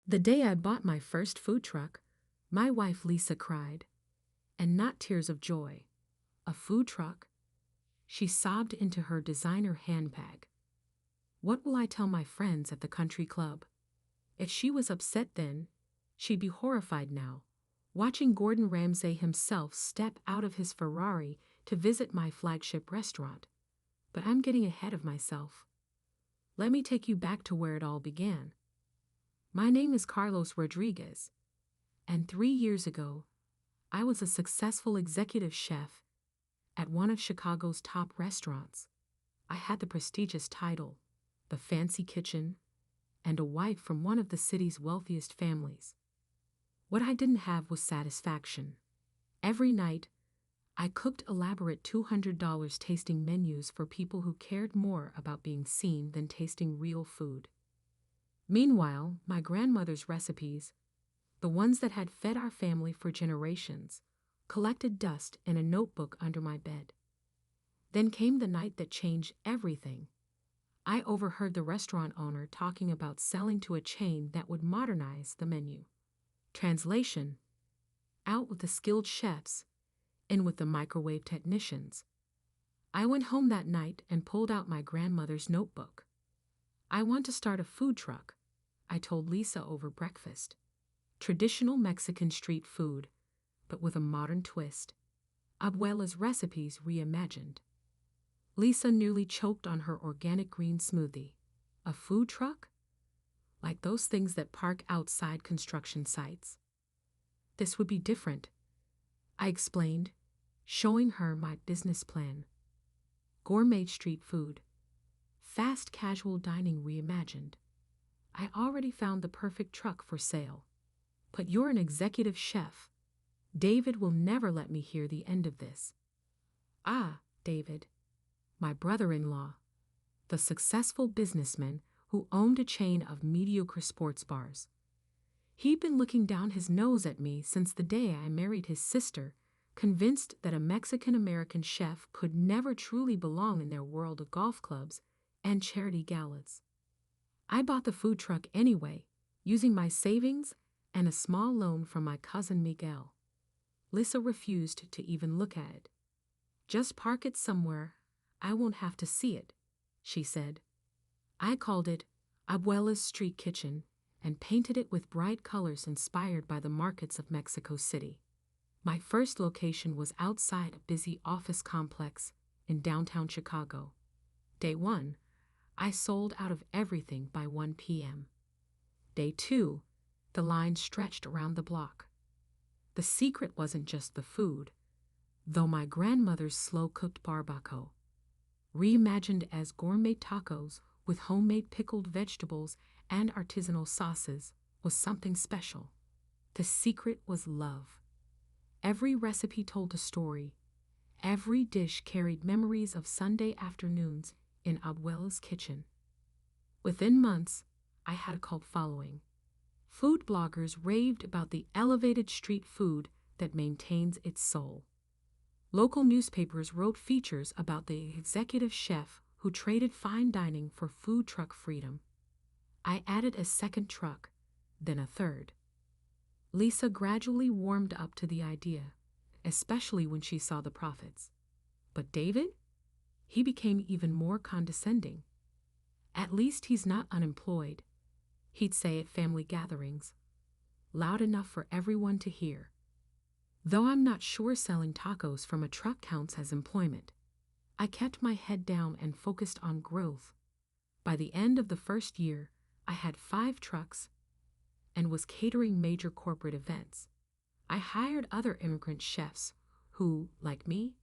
The day I bought my first food truck, my wife Lisa cried. And not tears of joy. A food truck? She sobbed into her designer handbag. What will I tell my friends at the country club? If she was upset then, she'd be horrified now, watching Gordon Ramsay himself step out of his Ferrari to visit my flagship restaurant. But I'm getting ahead of myself. Let me take you back to where it all began. My name is Carlos Rodriguez, and 3 years ago, I was a successful executive chef at one of Chicago's top restaurants. I had the prestigious title, the fancy kitchen, and a wife from one of the city's wealthiest families. What I didn't have was satisfaction. Every night, I cooked elaborate $200 tasting menus for people who cared more about being seen than tasting real food. Meanwhile, my grandmother's recipes, the ones that had fed our family for generations, collected dust in a notebook under my bed. Then came the night that changed everything. I overheard the restaurant owner talking about selling to a chain that would modernize the menu. Translation: out with the skilled chefs, in with the microwave technicians. I went home that night and pulled out my grandmother's notebook. I want to start a food truck, I told Lisa over breakfast. Traditional Mexican street food, but with a modern twist. Abuela's recipes reimagined. Lisa nearly choked on her organic green smoothie. A food truck? Like those things that park outside construction sites. This would be different, I explained, showing her my business plan. Gourmet street food. Fast casual dining reimagined. I already found the perfect truck for sale. But you're an executive chef. David will never let me hear the end of this. Ah, David. My brother-in-law. The successful businessman who owned a chain of mediocre sports bars. He'd been looking down his nose at me since the day I married his sister, convinced that a Mexican-American chef could never truly belong in their world of golf clubs and charity galas. I bought the food truck anyway, using my savings and a small loan from my cousin Miguel. Lisa refused to even look at it. Just park it somewhere, I won't have to see it, she said. I called it Abuela's Street Kitchen and painted it with bright colors inspired by the markets of Mexico City. My first location was outside a busy office complex in downtown Chicago. Day 1, I sold out of everything by 1 p.m. Day 2, the line stretched around the block. The secret wasn't just the food, though my grandmother's slow-cooked barbacoa, reimagined as gourmet tacos with homemade pickled vegetables and artisanal sauces, was something special. The secret was love. Every recipe told a story. Every dish carried memories of Sunday afternoons in Abuela's kitchen. Within months, I had a cult following. Food bloggers raved about the elevated street food that maintains its soul. Local newspapers wrote features about the executive chef who traded fine dining for food truck freedom. I added a second truck, then a third. Lisa gradually warmed up to the idea, especially when she saw the profits. But David? He became even more condescending. At least he's not unemployed, he'd say at family gatherings, loud enough for everyone to hear. Though I'm not sure selling tacos from a truck counts as employment, I kept my head down and focused on growth. By the end of the first year, I had 5 trucks and was catering major corporate events. I hired other immigrant chefs who, like me,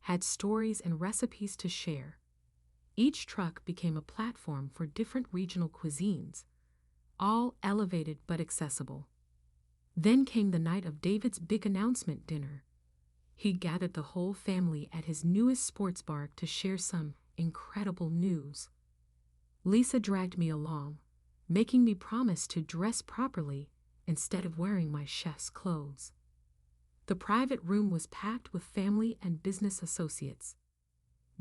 had stories and recipes to share. Each truck became a platform for different regional cuisines, all elevated but accessible. Then came the night of David's big announcement dinner. He gathered the whole family at his newest sports bar to share some incredible news. Lisa dragged me along, making me promise to dress properly instead of wearing my chef's clothes. The private room was packed with family and business associates.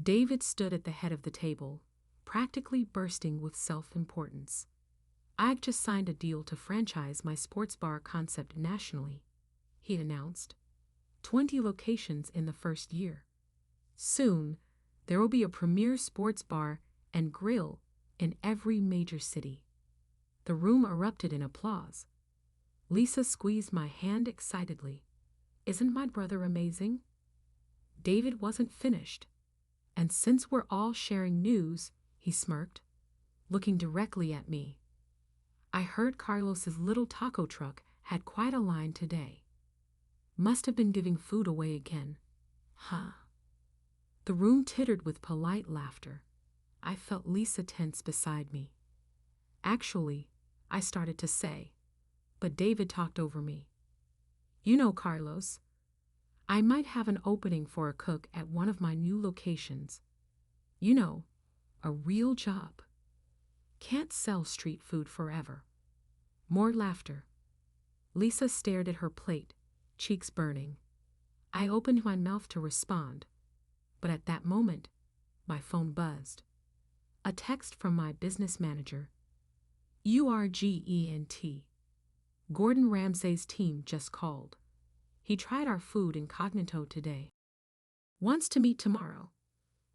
David stood at the head of the table, practically bursting with self-importance. "I've just signed a deal to franchise my sports bar concept nationally," he announced. 20 locations in the first year. Soon, there will be a premier sports bar and grill in every major city. The room erupted in applause. Lisa squeezed my hand excitedly. "Isn't my brother amazing?" David wasn't finished. "And since we're all sharing news," he smirked, looking directly at me, "I heard Carlos's little taco truck had quite a line today. Must have been giving food away again." Huh. The room tittered with polite laughter. I felt Lisa tense beside me. "Actually," I started to say, but David talked over me. "You know, Carlos, I might have an opening for a cook at one of my new locations. You know, a real job. Can't sell street food forever." More laughter. Lisa stared at her plate, cheeks burning. I opened my mouth to respond, but at that moment, my phone buzzed. A text from my business manager. "Urgent. Gordon Ramsay's team just called. He tried our food incognito today. Wants to meet tomorrow.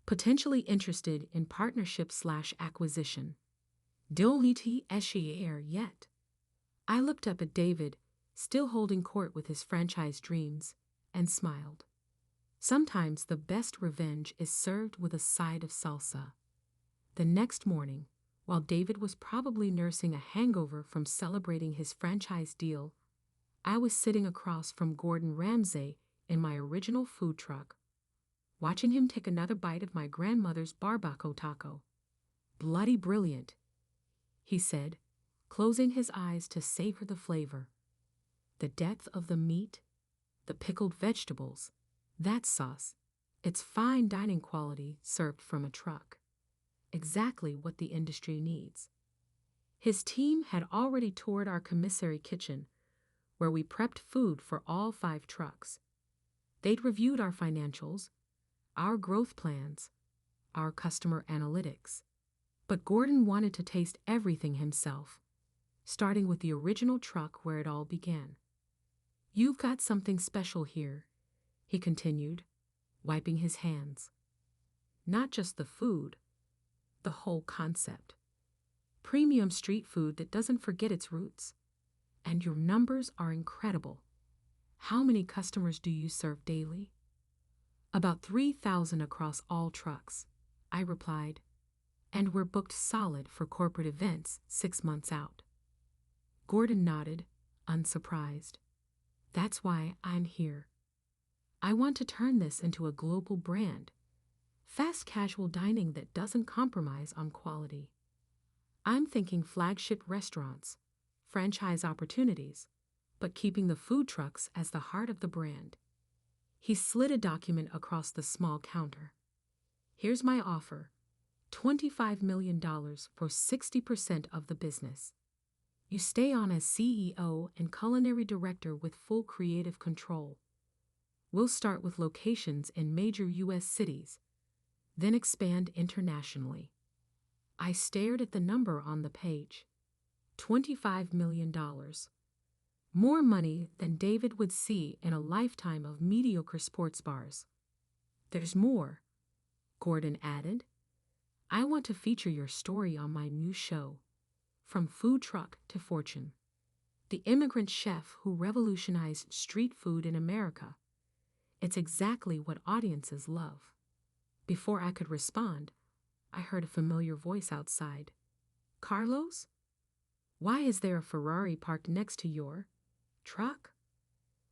Potentially interested in partnership/acquisition. Don't share yet." I looked up at David, still holding court with his franchise dreams, and smiled. Sometimes the best revenge is served with a side of salsa. The next morning, while David was probably nursing a hangover from celebrating his franchise deal, I was sitting across from Gordon Ramsay in my original food truck, watching him take another bite of my grandmother's barbacoa taco. "Bloody brilliant," he said, closing his eyes to savor the flavor. The depth of the meat, the pickled vegetables, that sauce, it's fine dining quality served from a truck. Exactly what the industry needs. His team had already toured our commissary kitchen, where we prepped food for all 5 trucks. They'd reviewed our financials, our growth plans, our customer analytics. But Gordon wanted to taste everything himself, starting with the original truck where it all began. "You've got something special here," he continued, wiping his hands. "Not just the food, the whole concept. Premium street food that doesn't forget its roots. And your numbers are incredible. How many customers do you serve daily?" "About 3,000 across all trucks," I replied. "And we're booked solid for corporate events 6 months out." Gordon nodded, unsurprised. "That's why I'm here. I want to turn this into a global brand. Fast casual dining that doesn't compromise on quality. I'm thinking flagship restaurants, franchise opportunities, but keeping the food trucks as the heart of the brand." He slid a document across the small counter. "Here's my offer. $25 million for 60% of the business. You stay on as CEO and culinary director with full creative control. We'll start with locations in major U.S. cities, then expand internationally." I stared at the number on the page. $25 million. More money than David would see in a lifetime of mediocre sports bars. "There's more," Gordon added. "I want to feature your story on my new show, From Food Truck to Fortune. The immigrant chef who revolutionized street food in America. It's exactly what audiences love." Before I could respond, I heard a familiar voice outside. "Carlos? Why is there a Ferrari parked next to your truck?"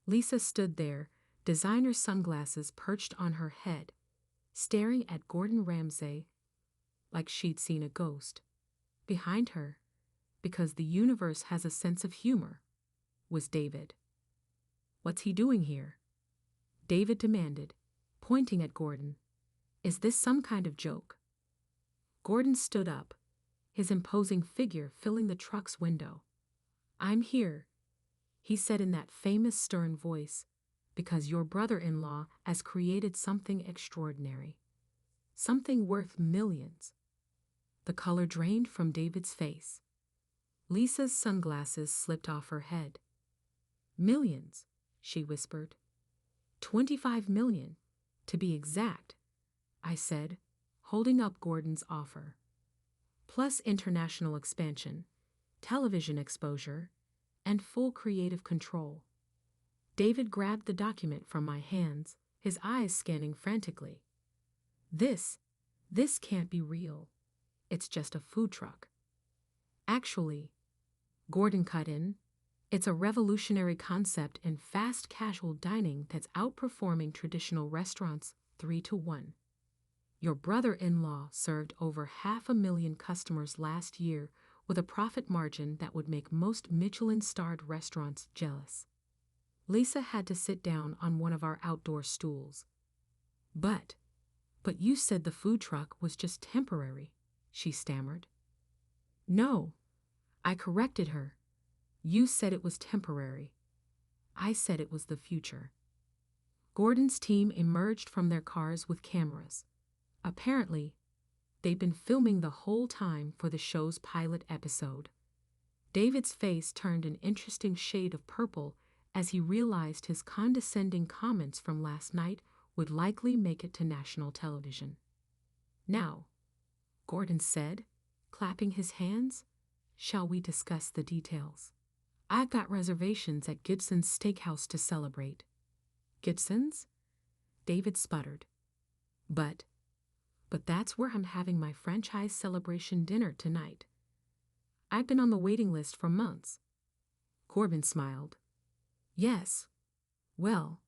Lisa stood there, designer sunglasses perched on her head, staring at Gordon Ramsay like she'd seen a ghost. Behind her, because the universe has a sense of humor, was David. "What's he doing here?" David demanded, pointing at Gordon. "Is this some kind of joke?" Gordon stood up, his imposing figure filling the truck's window. "I'm here," he said in that famous stern voice, "because your brother-in-law has created something extraordinary. Something worth millions." The color drained from David's face. Lisa's sunglasses slipped off her head. Millions, she whispered. 25 million, to be exact, I said, holding up Gordon's offer. Plus international expansion, television exposure, and full creative control. David grabbed the document from my hands, his eyes scanning frantically. This can't be real. It's just a food truck. Actually, Gordon cut in, it's a revolutionary concept in fast casual dining that's outperforming traditional restaurants 3-1. Your brother-in-law served over 500,000 customers last year with a profit margin that would make most Michelin-starred restaurants jealous. Lisa had to sit down on one of our outdoor stools. But you said the food truck was just temporary, she stammered. No, I corrected her. You said it was temporary. I said it was the future. Gordon's team emerged from their cars with cameras. Apparently, they'd been filming the whole time for the show's pilot episode. David's face turned an interesting shade of purple as he realized his condescending comments from last night would likely make it to national television. Now, Gordon said, clapping his hands, shall we discuss the details? I've got reservations at Gibson's Steakhouse to celebrate. Gibson's? David sputtered. But that's where I'm having my franchise celebration dinner tonight. I've been on the waiting list for months. Corbin smiled. Yes. Well,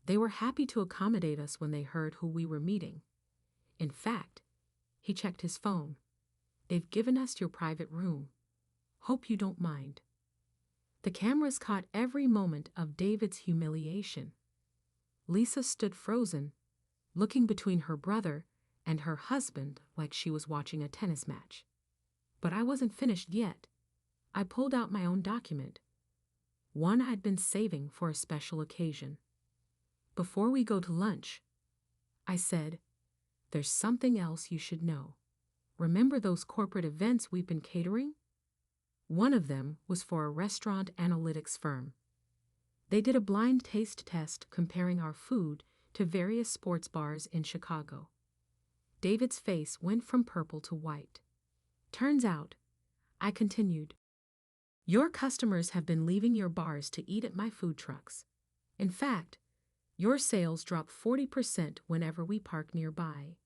they were happy to accommodate us when they heard who we were meeting. In fact, he checked his phone. They've given us your private room. Hope you don't mind. The cameras caught every moment of David's humiliation. Lisa stood frozen, looking between her brother and her husband like she was watching a tennis match. But I wasn't finished yet. I pulled out my own document, one I'd been saving for a special occasion. Before we go to lunch, I said, there's something else you should know. Remember those corporate events we've been catering? One of them was for a restaurant analytics firm. They did a blind taste test comparing our food to various sports bars in Chicago. David's face went from purple to white. Turns out, I continued, your customers have been leaving your bars to eat at my food trucks. In fact, your sales drop 40% whenever we park nearby.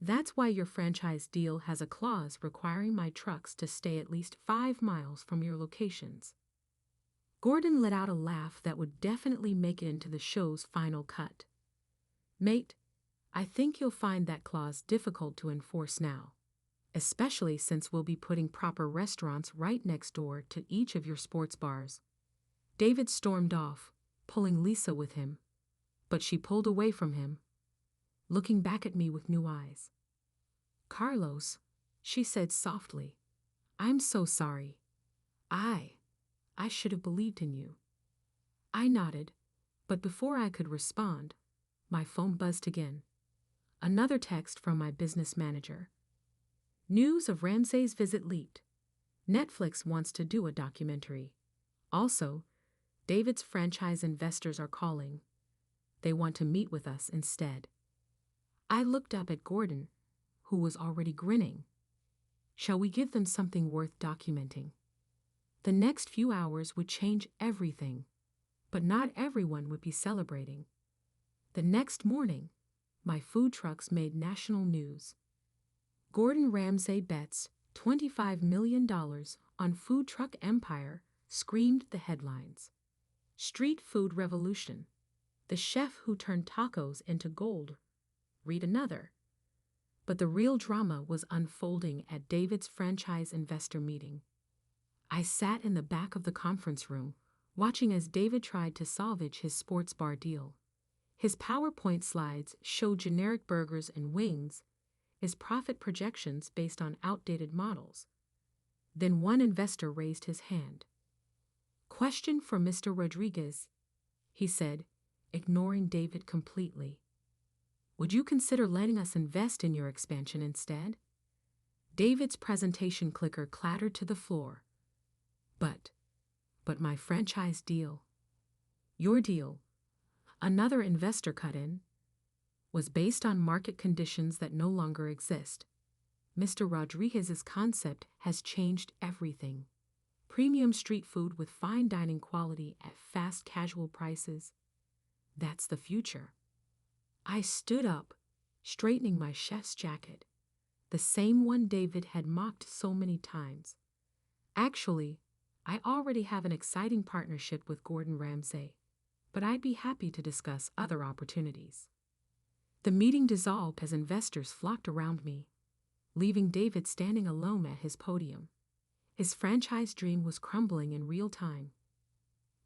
That's why your franchise deal has a clause requiring my trucks to stay at least 5 miles from your locations. Gordon let out a laugh that would definitely make it into the show's final cut. Mate, I think you'll find that clause difficult to enforce now, especially since we'll be putting proper restaurants right next door to each of your sports bars. David stormed off, pulling Lisa with him, but she pulled away from him, looking back at me with new eyes. Carlos, she said softly, I'm so sorry. I should have believed in you. I nodded, but before I could respond, my phone buzzed again. Another text from my business manager. News of Ramsay's visit leaked. Netflix wants to do a documentary. Also, David's franchise investors are calling. They want to meet with us instead. I looked up at Gordon, who was already grinning. Shall we give them something worth documenting? The next few hours would change everything, but not everyone would be celebrating. The next morning, my food trucks made national news. Gordon Ramsay bets $25 million on food truck empire screamed the headlines. Street food revolution. The chef who turned tacos into gold. Read another. But the real drama was unfolding at David's franchise investor meeting. I sat in the back of the conference room, watching as David tried to salvage his sports bar deal. His PowerPoint slides showed generic burgers and wings, his profit projections based on outdated models. Then one investor raised his hand. Question for Mr. Rodriguez, he said, ignoring David completely. Would you consider letting us invest in your expansion instead? David's presentation clicker clattered to the floor. But, but my franchise deal, your deal, another investor cut in, was based on market conditions that no longer exist. Mr. Rodriguez's concept has changed everything. Premium street food with fine dining quality at fast casual prices. That's the future. I stood up, straightening my chef's jacket, the same one David had mocked so many times. Actually, I already have an exciting partnership with Gordon Ramsay, but I'd be happy to discuss other opportunities. The meeting dissolved as investors flocked around me, leaving David standing alone at his podium. His franchise dream was crumbling in real time.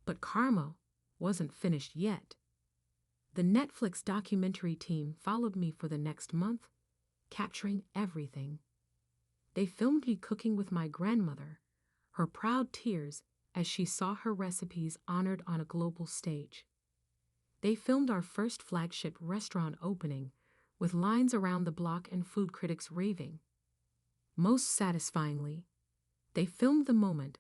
But karma wasn't finished yet. The Netflix documentary team followed me for the next month, capturing everything. They filmed me cooking with my grandmother, her proud tears as she saw her recipes honored on a global stage. They filmed our first flagship restaurant opening, with lines around the block and food critics raving. Most satisfyingly, they filmed the moment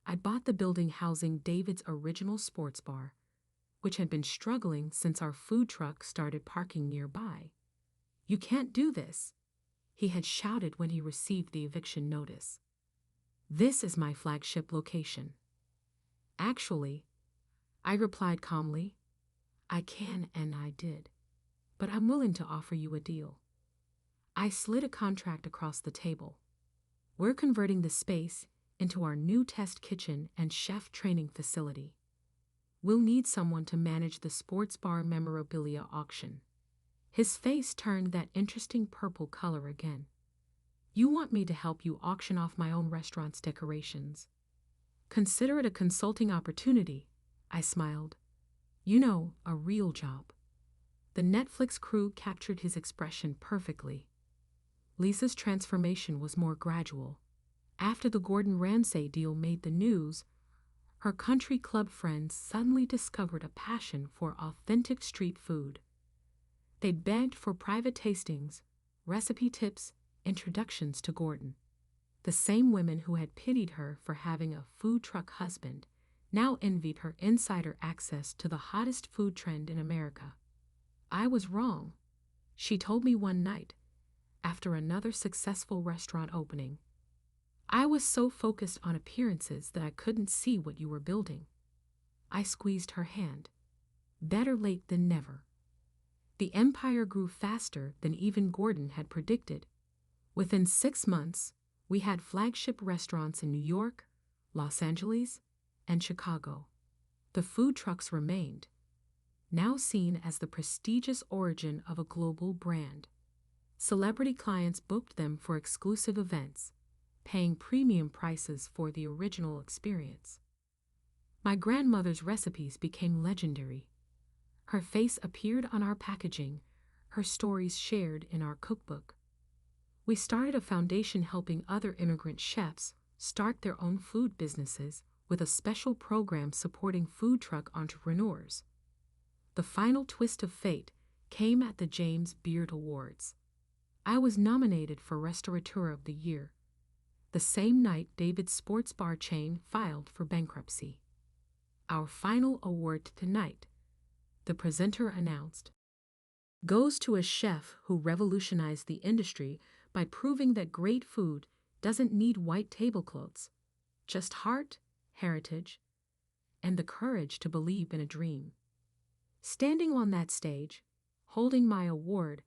I bought the building housing David's original sports bar, which had been struggling since our food truck started parking nearby. "You can't do this," he had shouted when he received the eviction notice. "This is my flagship location." "Actually," I replied calmly, "I can and I did, but I'm willing to offer you a deal." I slid a contract across the table. "We're converting the space into our new test kitchen and chef training facility. We'll need someone to manage the sports bar memorabilia auction." His face turned that interesting purple color again. "You want me to help you auction off my own restaurant's decorations? Consider it a consulting opportunity," I smiled. "You know, a real job." The Netflix crew captured his expression perfectly. Lisa's transformation was more gradual. After the Gordon Ramsay deal made the news, her country club friends suddenly discovered a passion for authentic street food. They'd begged for private tastings, recipe tips, introductions to Gordon. The same women who had pitied her for having a food truck husband now envied her insider access to the hottest food trend in America. I was wrong, she told me one night, after another successful restaurant opening. "I was so focused on appearances that I couldn't see what you were building." I squeezed her hand. Better late than never. The empire grew faster than even Gordon had predicted. Within 6 months, we had flagship restaurants in New York, Los Angeles, and Chicago. The food trucks remained, now seen as the prestigious origin of a global brand. Celebrity clients booked them for exclusive events, paying premium prices for the original experience. My grandmother's recipes became legendary. Her face appeared on our packaging, her stories shared in our cookbook. We started a foundation helping other immigrant chefs start their own food businesses with a special program supporting food truck entrepreneurs. The final twist of fate came at the James Beard Awards. I was nominated for Restaurateur of the Year, the same night David's sports bar chain filed for bankruptcy. "Our final award tonight," the presenter announced, "goes to a chef who revolutionized the industry by proving that great food doesn't need white tablecloths, just heart, heritage, and the courage to believe in a dream." Standing on that stage, holding my award,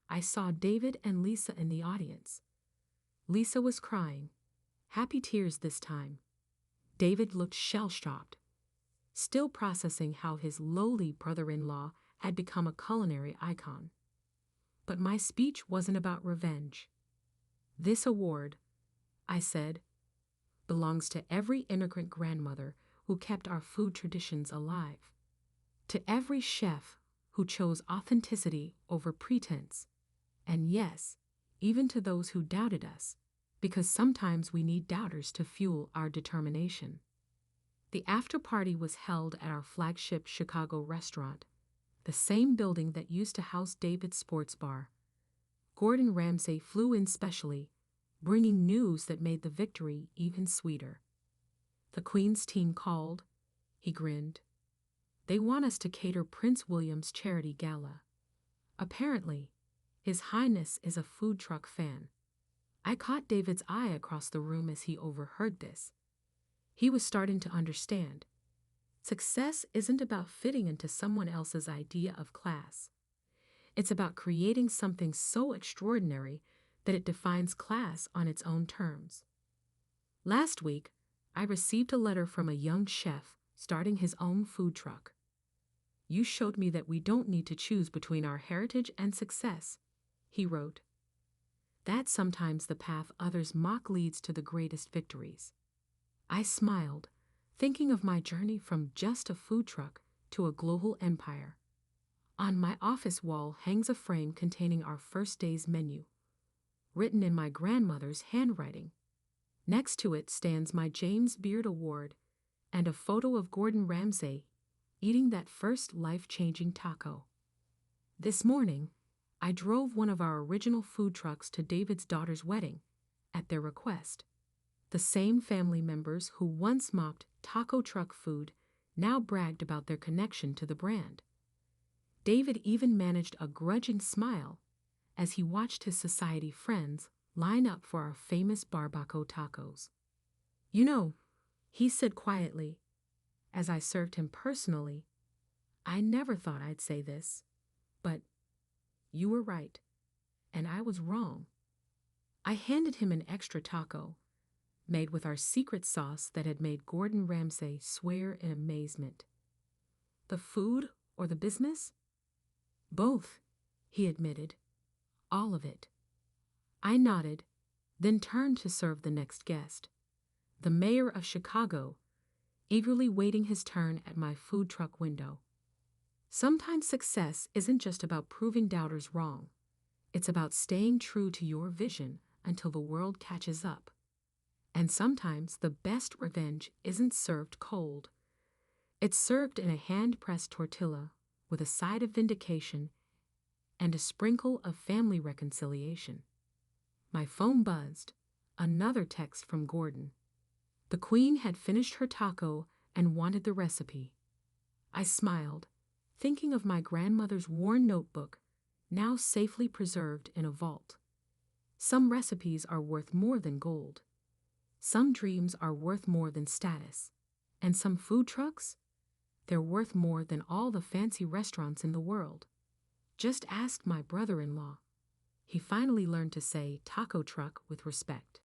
I saw David and Lisa in the audience. Lisa was crying, happy tears this time. David looked shell-shocked, still processing how his lowly brother-in-law had become a culinary icon. But my speech wasn't about revenge. "This award," I said, "belongs to every immigrant grandmother who kept our food traditions alive, to every chef who chose authenticity over pretense, and yes, even to those who doubted us, because sometimes we need doubters to fuel our determination." The after-party was held at our flagship Chicago restaurant, the same building that used to house David's sports bar. Gordon Ramsay flew in specially, bringing news that made the victory even sweeter. The Queen's team called, he grinned. They want us to cater Prince William's charity gala. Apparently, His Highness is a food truck fan. I caught David's eye across the room as he overheard this. He was starting to understand. Success isn't about fitting into someone else's idea of class. It's about creating something so extraordinary that it defines class on its own terms. Last week, I received a letter from a young chef starting his own food truck. You showed me that we don't need to choose between our heritage and success, he wrote. That's sometimes the path others mock leads to the greatest victories. I smiled, thinking of my journey from just a food truck to a global empire. On my office wall hangs a frame containing our first day's menu, written in my grandmother's handwriting. Next to it stands my James Beard Award and a photo of Gordon Ramsay eating that first life-changing taco. This morning, I drove one of our original food trucks to David's daughter's wedding, at their request. The same family members who once mocked taco truck food now bragged about their connection to the brand. David even managed a grudging smile as he watched his society friends line up for our famous barbacoa tacos. You know, he said quietly, as I served him personally, I never thought I'd say this, but you were right, and I was wrong. I handed him an extra taco, made with our secret sauce that had made Gordon Ramsay swear in amazement. The food or the business? Both, he admitted. All of it. I nodded, then turned to serve the next guest, the mayor of Chicago, eagerly waiting his turn at my food truck window. Sometimes success isn't just about proving doubters wrong. It's about staying true to your vision until the world catches up. And sometimes the best revenge isn't served cold. It's served in a hand-pressed tortilla with a side of vindication and a sprinkle of family reconciliation. My phone buzzed. Another text from Gordon. The Queen had finished her taco and wanted the recipe. I smiled, thinking of my grandmother's worn notebook, now safely preserved in a vault. Some recipes are worth more than gold. Some dreams are worth more than status. And some food trucks? They're worth more than all the fancy restaurants in the world. Just ask my brother-in-law. He finally learned to say taco truck with respect.